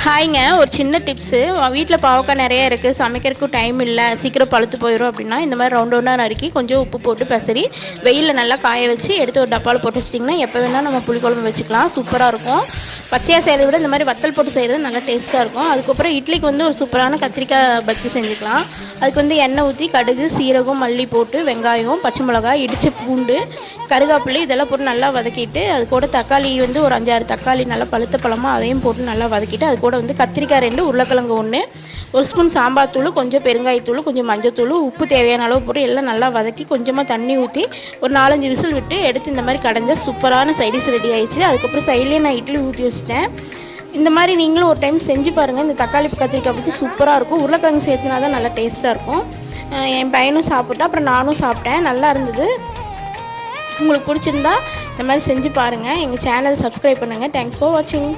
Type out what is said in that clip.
ஹாய்ங்க. ஒரு சின்ன டிப்ஸு. வீட்டில் பாவக்காய் நிறைய இருக்குது, சமைக்கிறதுக்கு டைம் இல்லை, சீக்கிரம் பழுத்து போயிடும் அப்படின்னா இந்த மாதிரி ரவுண்ட் ரவுண்டாக நறுக்கி கொஞ்சம் உப்பு போட்டு பெசரி வெயிலில் நல்லா காய வச்சு எடுத்து ஒரு டப்பாவில் போட்டு வச்சிட்டிங்கன்னா எப்போ வேணால் நம்ம புளிக்குழம்பு வச்சுக்கலாம். சூப்பராக இருக்கும். பச்சையாக செய்கிறத விட இந்த மாதிரி வத்தல் போட்டு செய்கிறது நல்லா டேஸ்ட்டாக இருக்கும். அதுக்கப்புறம் இட்லிக்கு வந்து ஒரு சூப்பரான கத்திரிக்காய் பஜ்ஜி செஞ்சுக்கலாம். அதுக்கு வந்து எண்ணெய் ஊற்றி கடுகு, சீரகம், மல்லி போட்டு வெங்காயம், பச்சை மிளகாய், இடித்த பூண்டு, கருகாப்பிள்ளை இதெல்லாம் போட்டு நல்லா வதக்கிட்டு அது கூட தக்காளி வந்து ஒரு 5-6 தக்காளி நல்லா பழுத்த பழமாக அதையும் போட்டு நல்லா வதக்கிட்டு அது கூட வந்து கத்திரிக்காய் 2, உருளைக்கிழங்கு 1, ஒரு ஸ்பூன் சாம்பார் தூள், கொஞ்சம் பெருங்காயத்தூள், கொஞ்சம் மஞ்சத்தூள், உப்பு தேவையான அளவு போட்டு எல்லாம் நல்லா வதக்கி கொஞ்சமாக தண்ணி ஊற்றி ஒரு 4-5 விசில் விட்டு எடுத்து இந்த மாதிரி கடைஞ்ச சூப்பரான சைடிஸ் ரெடி ஆயிடுச்சு. அதுக்கப்புறம் சைட்லேயே நான் இட்லி ஊற்றி வச்சுட்டேன். இந்த மாதிரி நீங்களும் ஒரு டைம் செஞ்சு பாருங்கள். இந்த தக்காளி கத்திரிக்காய் பற்றி சூப்பராக இருக்கும். உருளைக்கிழங்கு சேர்த்துனா தான் நல்லா டேஸ்ட்டாக இருக்கும். என் பையனும் சாப்பிட்டா, அப்புறம் நானும் சாப்பிட்டேன். நல்லா இருந்தது. உங்களுக்கு பிடிச்சிருந்தா இந்த மாதிரி செஞ்சு பாருங்கள். எங்கள் சேனல் சப்ஸ்கிரைப் பண்ணுங்கள். தேங்க்ஸ் ஃபார் வாட்சிங்.